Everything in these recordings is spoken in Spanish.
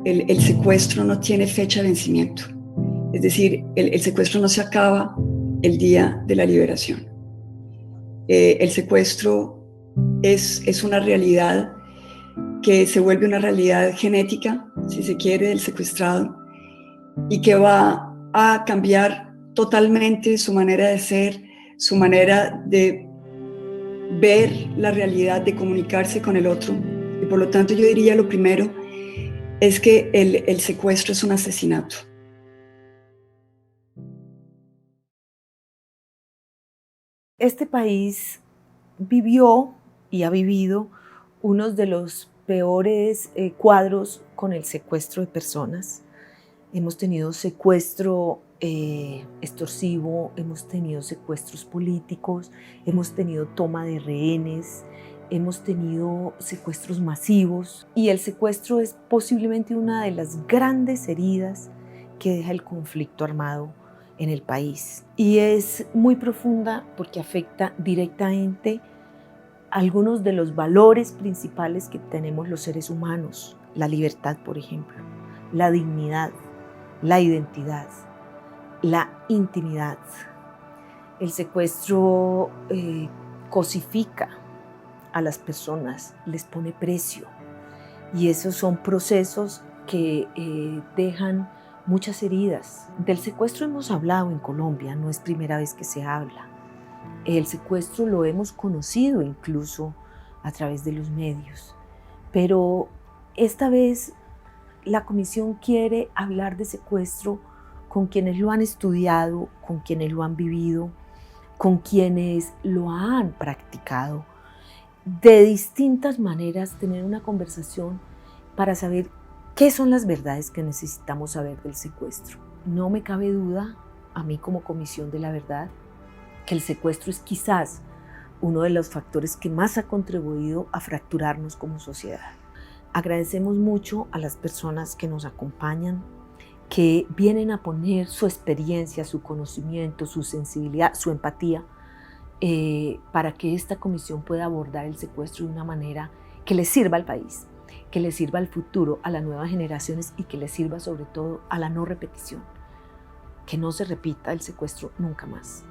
el secuestro no tiene fecha de vencimiento. Es decir, el secuestro no se acaba el día de la liberación. El secuestro es una realidad que se vuelve una realidad genética, si se quiere, del secuestrado, y que va a cambiar totalmente su manera de ser, su manera de ver la realidad, de comunicarse con el otro. Y por lo tanto yo diría lo primero es que el secuestro es un asesinato. Este país vivió y ha vivido uno de los peores cuadros con el secuestro de personas. Hemos tenido secuestro extorsivo, hemos tenido secuestros políticos, hemos tenido toma de rehenes, hemos tenido secuestros masivos, y el secuestro es posiblemente una de las grandes heridas que deja el conflicto armado en el país. Y es muy profunda porque afecta directamente algunos de los valores principales que tenemos los seres humanos: la libertad, por ejemplo, la dignidad, la identidad, la intimidad. El secuestro cosifica a las personas, les pone precio, y esos son procesos que dejan muchas heridas. Del secuestro hemos hablado en Colombia, no es primera vez que se habla. El secuestro lo hemos conocido incluso a través de los medios, pero esta vez la comisión quiere hablar de secuestro con quienes lo han estudiado, con quienes lo han vivido, con quienes lo han practicado, de distintas maneras, tener una conversación para saber qué son las verdades que necesitamos saber del secuestro. No me cabe duda, a mí como Comisión de la Verdad, que el secuestro es quizás uno de los factores que más ha contribuido a fracturarnos como sociedad. Agradecemos mucho a las personas que nos acompañan, que vienen a poner su experiencia, su conocimiento, su sensibilidad, su empatía, para que esta comisión pueda abordar el secuestro de una manera que le sirva al país, que le sirva al futuro, a las nuevas generaciones, y que le sirva sobre todo a la no repetición, que no se repita el secuestro nunca más.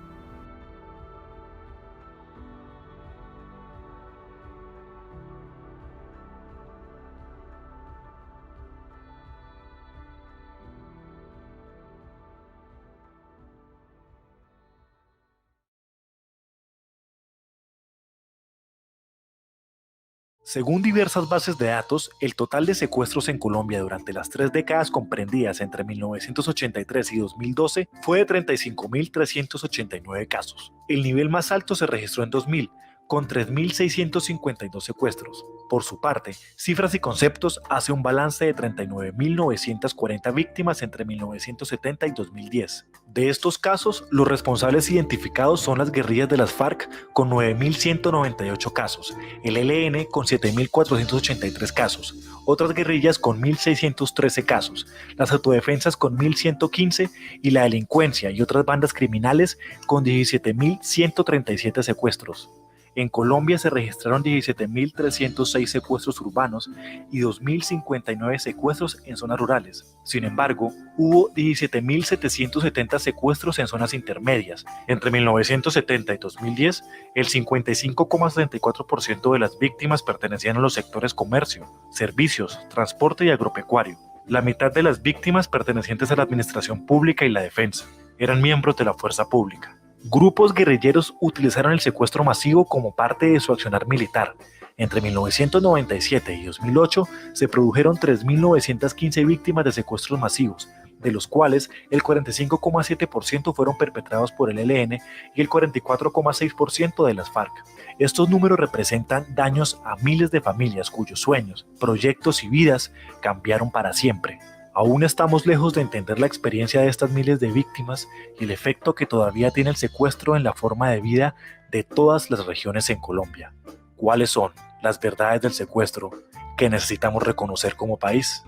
Según diversas bases de datos, el total de secuestros en Colombia durante las 3 décadas comprendidas entre 1983 y 2012 fue de 35.389 casos. El nivel más alto se registró en 2000, con 3.652 secuestros. Por su parte, Cifras y Conceptos hace un balance de 39.940 víctimas entre 1970 y 2010. De estos casos, los responsables identificados son las guerrillas de las FARC con 9.198 casos, el ELN con 7.483 casos, otras guerrillas con 1.613 casos, las autodefensas con 1.115 y la delincuencia y otras bandas criminales con 17.137 secuestros. En Colombia se registraron 17.306 secuestros urbanos y 2.059 secuestros en zonas rurales. Sin embargo, hubo 17.770 secuestros en zonas intermedias. Entre 1970 y 2010, el 55,74% de las víctimas pertenecían a los sectores comercio, servicios, transporte y agropecuario. La mitad de las víctimas pertenecientes a la administración pública y la defensa eran miembros de la fuerza pública. Grupos guerrilleros utilizaron el secuestro masivo como parte de su accionar militar. Entre 1997 y 2008 se produjeron 3.915 víctimas de secuestros masivos, de los cuales el 45,7% fueron perpetrados por el ELN y el 44,6% de las FARC. Estos números representan daños a miles de familias cuyos sueños, proyectos y vidas cambiaron para siempre. Aún estamos lejos de entender la experiencia de estas miles de víctimas y el efecto que todavía tiene el secuestro en la forma de vida de todas las regiones en Colombia. ¿Cuáles son las verdades del secuestro que necesitamos reconocer como país?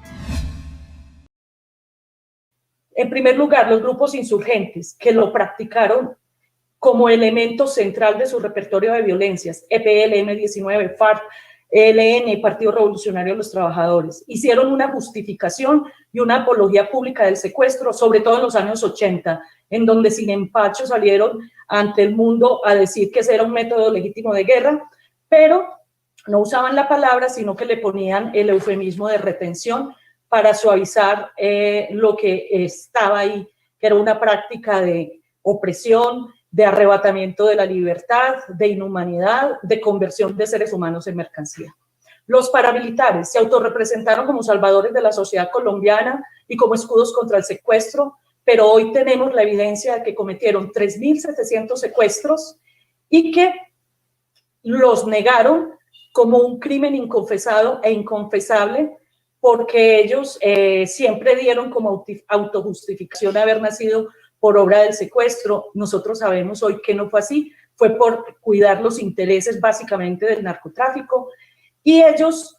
En primer lugar, los grupos insurgentes que lo practicaron como elemento central de su repertorio de violencias, EPL, M-19, FARC, ELN, Partido Revolucionario de los Trabajadores. Hicieron una justificación y una apología pública del secuestro, sobre todo en los años 80, en donde sin empacho salieron ante el mundo a decir que ese era un método legítimo de guerra, pero no usaban la palabra, sino que le ponían el eufemismo de retención para suavizar lo que estaba ahí, que era una práctica de opresión, de arrebatamiento de la libertad, de inhumanidad, de conversión de seres humanos en mercancía. Los paramilitares se autorrepresentaron como salvadores de la sociedad colombiana y como escudos contra el secuestro, pero hoy tenemos la evidencia de que cometieron 3.700 secuestros y que los negaron como un crimen inconfesado e inconfesable, porque ellos siempre dieron como autojustificación haber nacido por obra del secuestro. Nosotros sabemos hoy que no fue así, fue por cuidar los intereses básicamente del narcotráfico, y ellos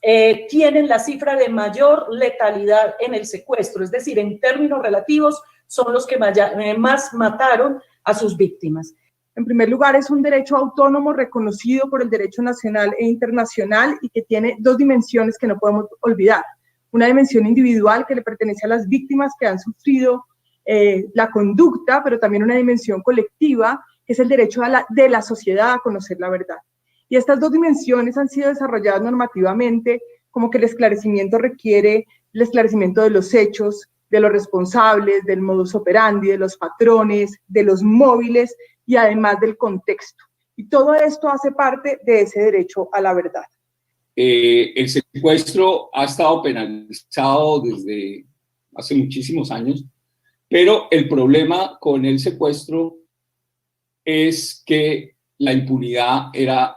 tienen la cifra de mayor letalidad en el secuestro, es decir, en términos relativos son los que más mataron a sus víctimas. En primer lugar, es un derecho autónomo reconocido por el derecho nacional e internacional y que tiene dos dimensiones que no podemos olvidar. Una dimensión individual que le pertenece a las víctimas que han sufrido la conducta, pero también una dimensión colectiva, que es el derecho de la sociedad a conocer la verdad. Y estas dos dimensiones han sido desarrolladas normativamente, como que el esclarecimiento requiere el esclarecimiento de los hechos, de los responsables, del modus operandi, de los patrones, de los móviles y además del contexto. Y todo esto hace parte de ese derecho a la verdad. El secuestro ha estado penalizado desde hace muchísimos años, pero el problema con el secuestro es que la impunidad era,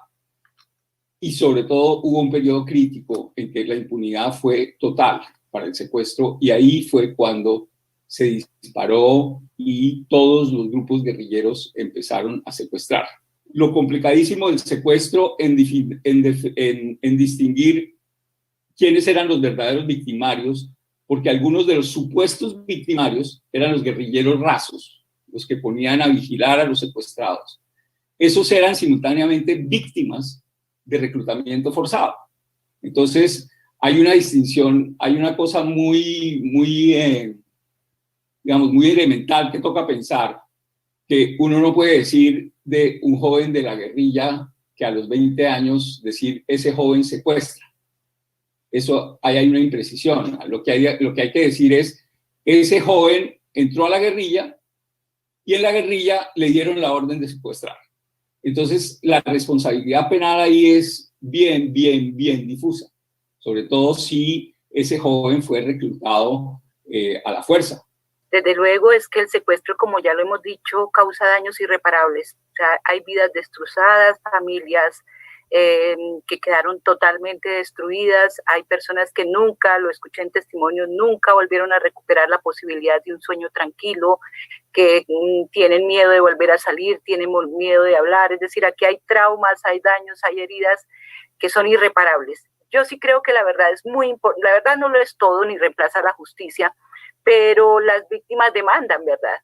y sobre todo hubo un periodo crítico en que la impunidad fue total para el secuestro, y ahí fue cuando se disparó y todos los grupos guerrilleros empezaron a secuestrar. Lo complicadísimo del secuestro en distinguir quiénes eran los verdaderos victimarios, porque algunos de los supuestos victimarios eran los guerrilleros rasos, los que ponían a vigilar a los secuestrados. Esos eran simultáneamente víctimas de reclutamiento forzado. Entonces, hay una distinción, hay una cosa muy elemental que toca pensar, que uno no puede decir de un joven de la guerrilla que a los 20 años decir ese joven secuestra. Eso, ahí hay una imprecisión. Lo que hay que decir es, ese joven entró a la guerrilla y en la guerrilla le dieron la orden de secuestrar. Entonces, la responsabilidad penal ahí es bien difusa, sobre todo si ese joven fue reclutado a la fuerza. Desde luego es que el secuestro, como ya lo hemos dicho, causa daños irreparables. O sea, hay vidas destrozadas, familias que quedaron totalmente destruidas. Hay personas que nunca, lo escuché en testimonios, nunca volvieron a recuperar la posibilidad de un sueño tranquilo, que tienen miedo de volver a salir, tienen miedo de hablar. Es decir, aquí hay traumas, hay daños, hay heridas que son irreparables. Yo sí creo que la verdad es muy importante. La verdad no lo es todo, ni reemplaza la justicia, pero las víctimas demandan verdad,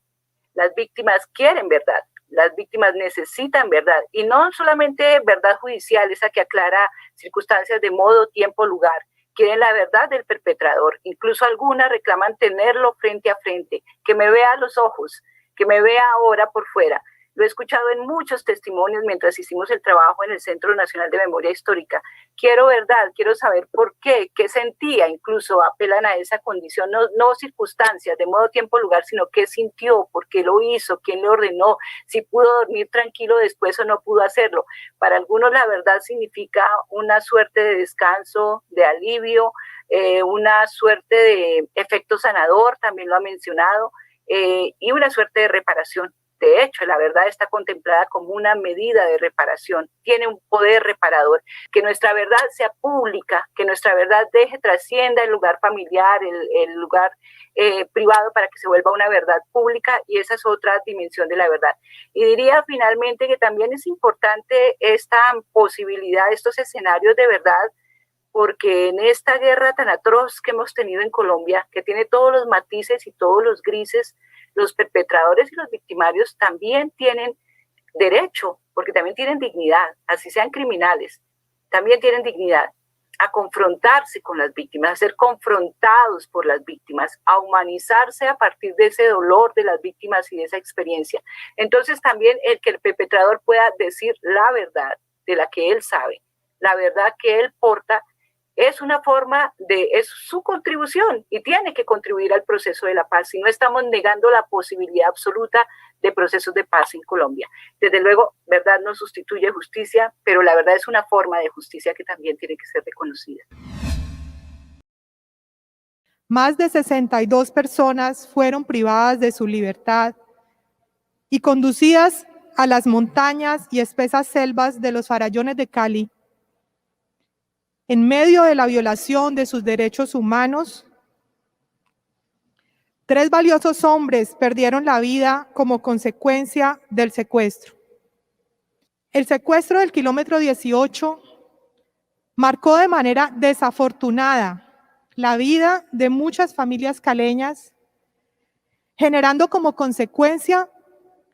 las víctimas quieren verdad, las víctimas necesitan verdad, y no solamente verdad judicial, esa que aclara circunstancias de modo, tiempo, lugar, quieren la verdad del perpetrador, incluso algunas reclaman tenerlo frente a frente, que me vea a los ojos, que me vea ahora por fuera. Lo he escuchado en muchos testimonios mientras hicimos el trabajo en el Centro Nacional de Memoria Histórica. Quiero verdad, quiero saber por qué sentía, incluso apelan a esa condición, no circunstancias de modo, tiempo, lugar, sino qué sintió, por qué lo hizo, quién le ordenó, si pudo dormir tranquilo después o no pudo hacerlo. Para algunos la verdad significa una suerte de descanso, de alivio, una suerte de efecto sanador, también lo ha mencionado, y una suerte de reparación. De hecho, la verdad está contemplada como una medida de reparación, tiene un poder reparador, que nuestra verdad sea pública, que nuestra verdad trascienda el lugar familiar, el lugar privado, para que se vuelva una verdad pública, y esa es otra dimensión de la verdad. Y diría finalmente que también es importante esta posibilidad, estos escenarios de verdad, porque en esta guerra tan atroz que hemos tenido en Colombia, que tiene todos los matices y todos los grises, los perpetradores y los victimarios también tienen derecho, porque también tienen dignidad, así sean criminales, también tienen dignidad. a confrontarse con las víctimas, a ser confrontados por las víctimas, a humanizarse a partir de ese dolor de las víctimas y de esa experiencia. Entonces también el que el perpetrador pueda decir la verdad de la que él sabe, la verdad que él porta, es una forma es su contribución y tiene que contribuir al proceso de la paz. Y no estamos negando la posibilidad absoluta de procesos de paz en Colombia. Desde luego, verdad no sustituye justicia, pero la verdad es una forma de justicia que también tiene que ser reconocida. Más de 62 personas fueron privadas de su libertad y conducidas a las montañas y espesas selvas de los farallones de Cali. En medio de la violación de sus derechos humanos, 3 valiosos hombres perdieron la vida como consecuencia del secuestro. El secuestro del kilómetro 18 marcó de manera desafortunada la vida de muchas familias caleñas, generando como consecuencia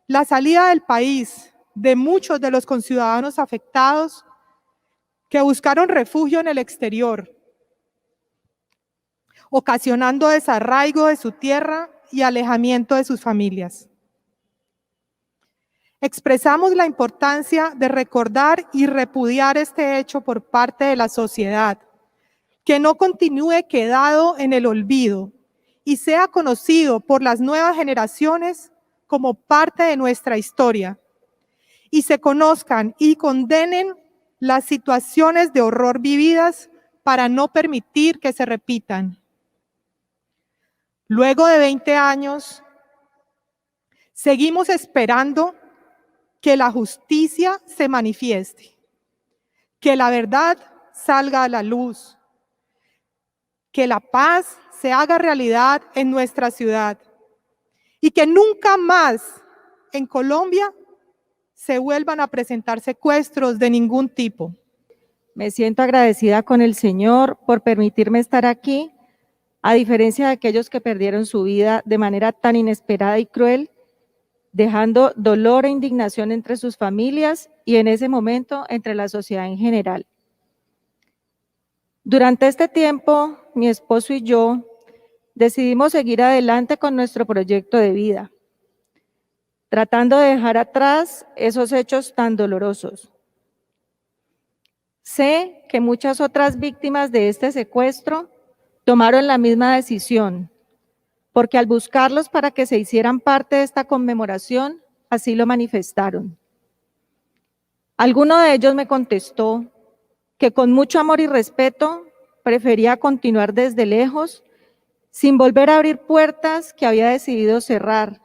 la salida del país de muchos de los conciudadanos afectados que buscaron refugio en el exterior, ocasionando desarraigo de su tierra y alejamiento de sus familias. Expresamos la importancia de recordar y repudiar este hecho por parte de la sociedad, que no continúe quedado en el olvido y sea conocido por las nuevas generaciones como parte de nuestra historia, y se conozcan y condenen las situaciones de horror vividas para no permitir que se repitan. Luego de 20 años, seguimos esperando que la justicia se manifieste, que la verdad salga a la luz, que la paz se haga realidad en nuestra ciudad y que nunca más en Colombia se vuelvan a presentar secuestros de ningún tipo. Me siento agradecida con el Señor por permitirme estar aquí, a diferencia de aquellos que perdieron su vida de manera tan inesperada y cruel, dejando dolor e indignación entre sus familias y en ese momento entre la sociedad en general. Durante este tiempo, mi esposo y yo decidimos seguir adelante con nuestro proyecto de vida, tratando de dejar atrás esos hechos tan dolorosos. Sé que muchas otras víctimas de este secuestro tomaron la misma decisión, porque al buscarlos para que se hicieran parte de esta conmemoración, así lo manifestaron. Alguno de ellos me contestó que con mucho amor y respeto prefería continuar desde lejos, sin volver a abrir puertas que había decidido cerrar,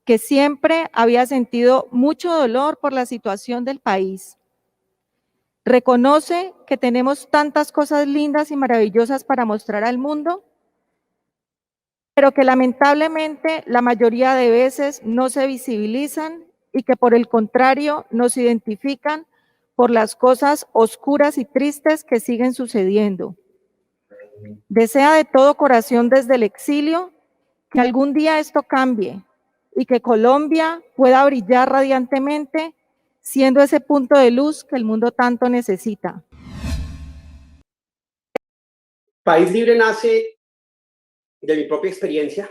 que siempre había sentido mucho dolor por la situación del país. Reconoce que tenemos tantas cosas lindas y maravillosas para mostrar al mundo, pero que lamentablemente la mayoría de veces no se visibilizan y que por el contrario nos identifican por las cosas oscuras y tristes que siguen sucediendo. Desea de todo corazón desde el exilio que algún día esto cambie y que Colombia pueda brillar radiantemente, siendo ese punto de luz que el mundo tanto necesita. País Libre nace de mi propia experiencia.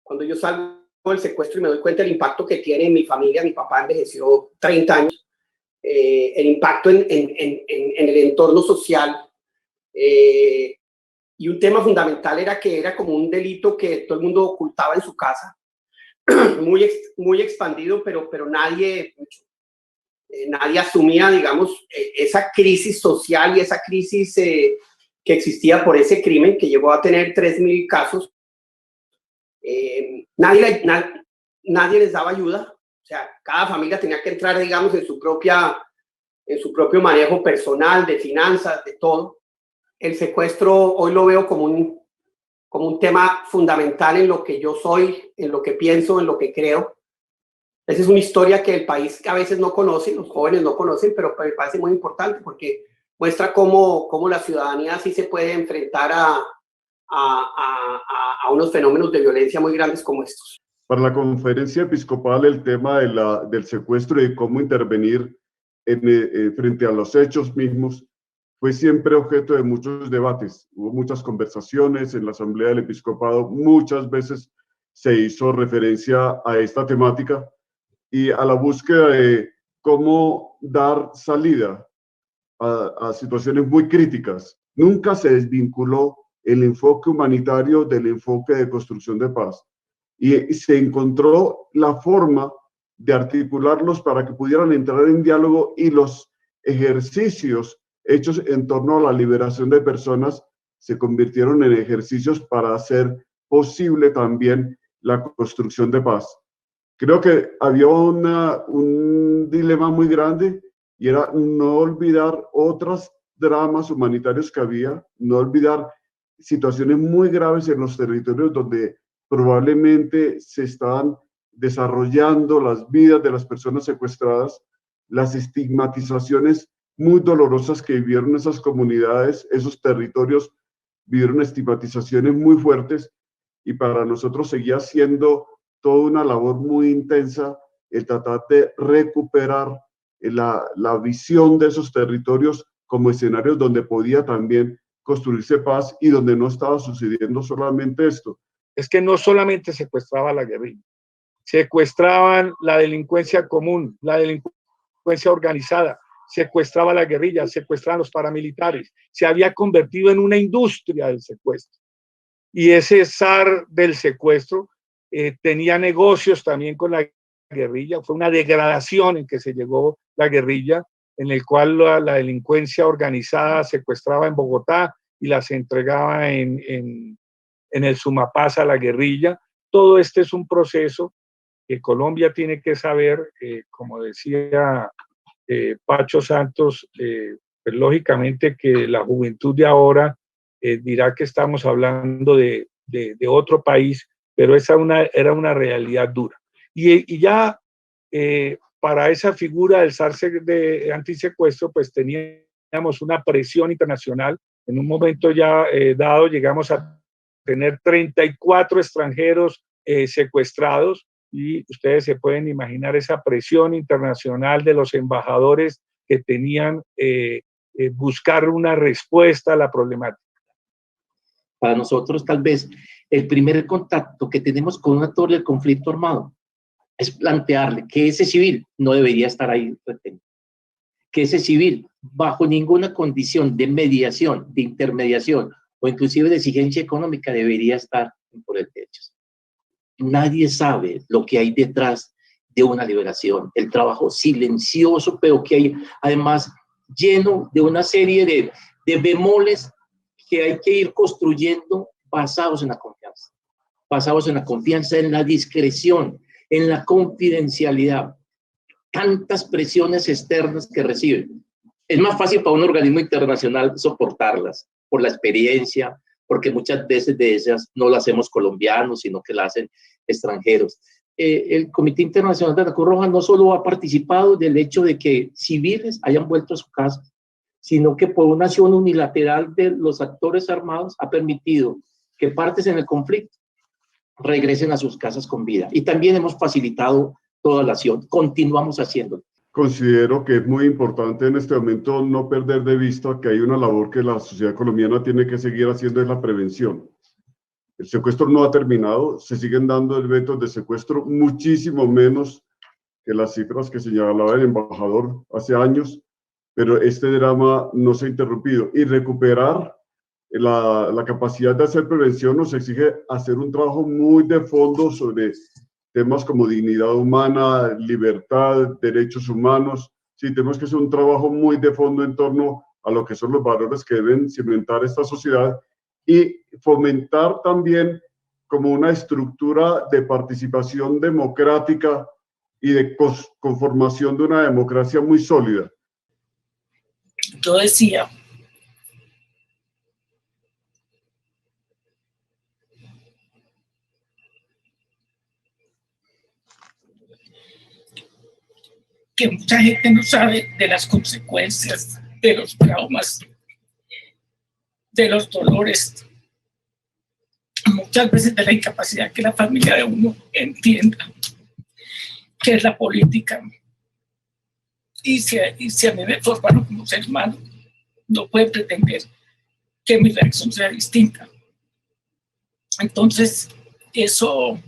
Cuando yo salgo del secuestro y me doy cuenta del impacto que tiene en mi familia, mi papá envejeció 30 años, el impacto en el entorno social, y un tema fundamental era que era como un delito que todo el mundo ocultaba en su casa, muy expandido, pero nadie asumía, digamos, esa crisis social y esa crisis que existía por ese crimen que llegó a tener 3.000 casos. Nadie les daba ayuda. O sea, cada familia tenía que entrar, digamos, en su propio manejo personal, de finanzas, de todo. El secuestro hoy lo veo como un tema fundamental en lo que yo soy, en lo que pienso, en lo que creo. Esa es una historia que el país a veces no conoce, los jóvenes no conocen, pero me parece muy importante porque muestra cómo la ciudadanía sí se puede enfrentar a unos fenómenos de violencia muy grandes como estos. Para la conferencia episcopal, el tema del secuestro y cómo intervenir frente a los hechos mismos fue siempre objeto de muchos debates. Hubo muchas conversaciones en la Asamblea del Episcopado, muchas veces se hizo referencia a esta temática y a la búsqueda de cómo dar salida a situaciones muy críticas. Nunca se desvinculó el enfoque humanitario del enfoque de construcción de paz y se encontró la forma de articularlos para que pudieran entrar en diálogo, y los ejercicios hechos en torno a la liberación de personas se convirtieron en ejercicios para hacer posible también la construcción de paz. Creo que había un dilema muy grande, y era no olvidar otros dramas humanitarios que había, no olvidar situaciones muy graves en los territorios donde probablemente se estaban desarrollando las vidas de las personas secuestradas, las estigmatizaciones muy dolorosas que vivieron esas comunidades, esos territorios vivieron estigmatizaciones muy fuertes, y para nosotros seguía siendo toda una labor muy intensa el tratar de recuperar la visión de esos territorios como escenarios donde podía también construirse paz y donde no estaba sucediendo solamente esto. Es que no solamente secuestraba la guerrilla, secuestraban la delincuencia común, la delincuencia organizada, secuestraba la guerrilla, secuestraban los paramilitares. Se había convertido en una industria del secuestro. Y ese zar del secuestro tenía negocios también con la guerrilla. Fue una degradación en que se llegó la guerrilla, en el cual la delincuencia organizada secuestraba en Bogotá y las entregaba en el Sumapaz a la guerrilla. Todo este es un proceso que Colombia tiene que saber, como decía Pacho Santos, pues lógicamente que la juventud de ahora dirá que estamos hablando de otro país, pero esa era una realidad dura. Y ya para esa figura del zar de antisecuestro, pues teníamos una presión internacional. En un momento ya dado llegamos a tener 34 extranjeros secuestrados, y ustedes se pueden imaginar esa presión internacional de los embajadores que tenían buscar una respuesta a la problemática. Para nosotros, tal vez, el primer contacto que tenemos con un actor del conflicto armado es plantearle que ese civil no debería estar ahí retenido, que ese civil, bajo ninguna condición de mediación, de intermediación o inclusive de exigencia económica, debería estar por el techo. Nadie sabe lo que hay detrás de una liberación, el trabajo silencioso, pero que hay además lleno de una serie de bemoles que hay que ir construyendo basados en la confianza, en la discreción, en la confidencialidad. Tantas presiones externas que reciben. Es más fácil para un organismo internacional soportarlas por la experiencia, porque muchas veces de esas no las hacemos colombianos, sino que las hacen extranjeros. El Comité Internacional de la Cruz Roja no solo ha participado del hecho de que civiles hayan vuelto a su casa, sino que por una acción unilateral de los actores armados ha permitido que partes en el conflicto regresen a sus casas con vida. Y también hemos facilitado toda la acción, continuamos haciéndolo. Considero que es muy importante en este momento no perder de vista que hay una labor que la sociedad colombiana tiene que seguir haciendo, es la prevención. El secuestro no ha terminado, se siguen dando eventos de secuestro, muchísimo menos que las cifras que señalaba el embajador hace años, pero este drama no se ha interrumpido. Y recuperar la capacidad de hacer prevención nos exige hacer un trabajo muy de fondo sobre temas como dignidad humana, libertad, derechos humanos. Sí, tenemos que hacer un trabajo muy de fondo en torno a lo que son los valores que deben cimentar esta sociedad y fomentar también como una estructura de participación democrática y de conformación de una democracia muy sólida. Yo decía que mucha gente no sabe de las consecuencias, de los traumas, de los dolores, muchas veces de la incapacidad que la familia de uno entienda qué es la política. Y si a mí me formaron como ser humano, no puede pretender que mi reacción sea distinta. Entonces, eso,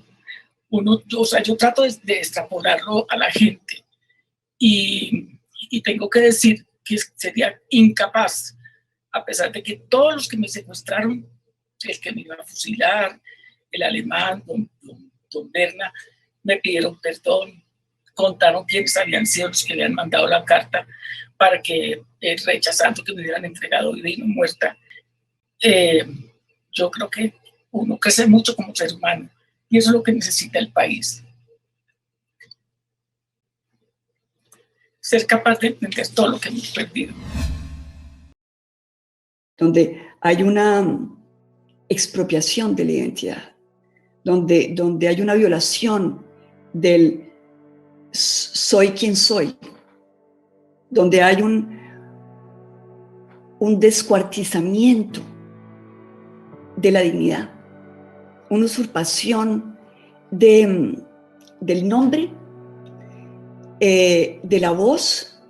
yo trato de extrapolarlo a la gente y tengo que decir que sería incapaz, a pesar de que todos los que me secuestraron, el que me iba a fusilar, el alemán, don Berna, me pidieron perdón, contaron quiénes habían sido los que le han mandado la carta para que, rechazando que me hubieran entregado vida y no muerta. Yo creo que uno crece mucho como ser humano y eso es lo que necesita el país. Ser capaz de entender todo lo que hemos perdido. Donde hay una expropiación de la identidad, donde hay una violación del soy quien soy, donde hay un descuartizamiento de la dignidad, una usurpación del nombre, de la voz,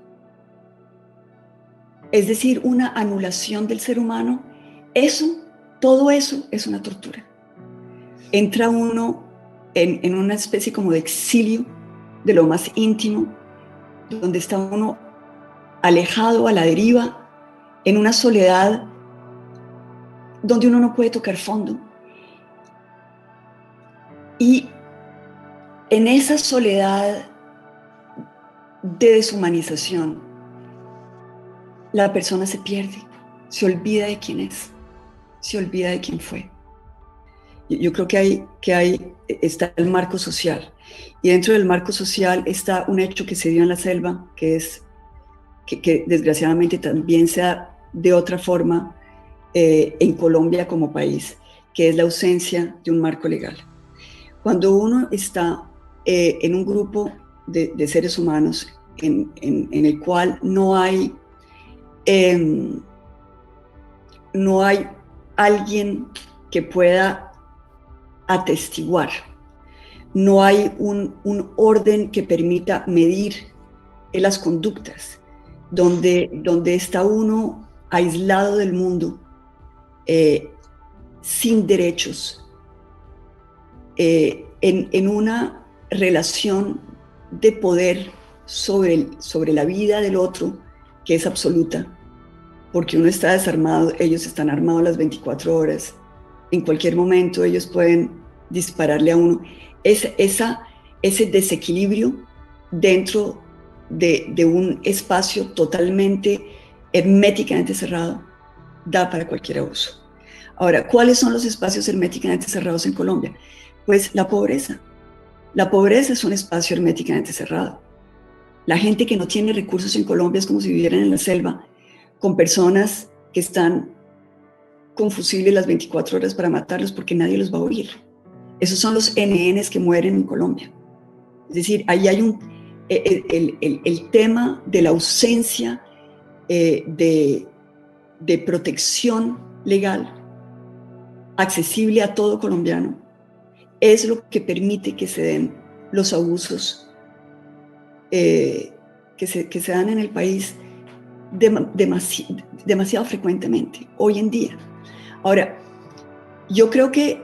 es decir, una anulación del ser humano. Todo eso es una tortura. Entra uno en una especie como de exilio de lo más íntimo, donde está uno alejado, a la deriva, en una soledad donde uno no puede tocar fondo. Y en esa soledad de deshumanización, la persona se pierde, se olvida de quién es, se olvida de quién fue. Yo creo que está el marco social, y dentro del marco social está un hecho que se dio en la selva, que desgraciadamente también se da de otra forma en Colombia como país, que es la ausencia de un marco legal. Cuando uno está en un grupo de seres humanos en el cual no hay alguien que pueda atestiguar, no hay un orden que permita medir las conductas, donde está uno aislado del mundo, sin derechos, en una relación de poder sobre la vida del otro que es absoluta, porque uno está desarmado, ellos están armados las 24 horas, en cualquier momento ellos pueden dispararle a uno. Ese desequilibrio dentro de un espacio totalmente herméticamente cerrado da para cualquier abuso. Ahora, ¿cuáles son los espacios herméticamente cerrados en Colombia? Pues la pobreza. La pobreza es un espacio herméticamente cerrado. La gente que no tiene recursos en Colombia es como si vivieran en la selva, con personas que están con fusiles las 24 horas para matarlos porque nadie los va a oír. Esos son los NNs que mueren en Colombia. Es decir, ahí hay el tema de la ausencia de protección legal accesible a todo colombiano, es lo que permite que se den los abusos que se dan en el país demasiado frecuentemente hoy en día. Ahora, yo creo que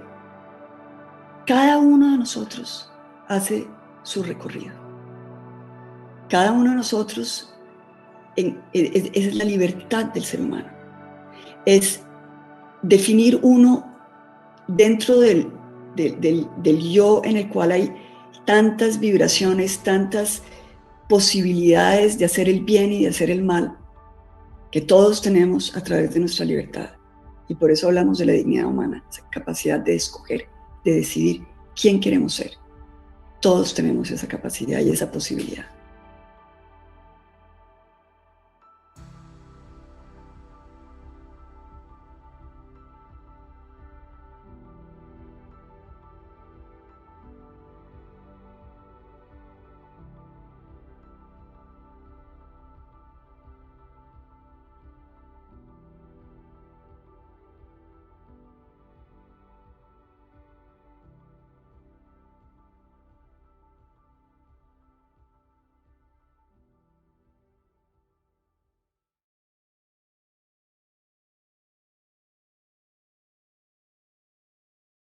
cada uno de nosotros hace su recorrido. Cada uno de nosotros, esa es la libertad del ser humano. Es definir uno dentro del yo en el cual hay tantas vibraciones, tantas posibilidades de hacer el bien y de hacer el mal, que todos tenemos a través de nuestra libertad. Y por eso hablamos de la dignidad humana, esa capacidad de escoger, de decidir quién queremos ser. Todos tenemos esa capacidad y esa posibilidad.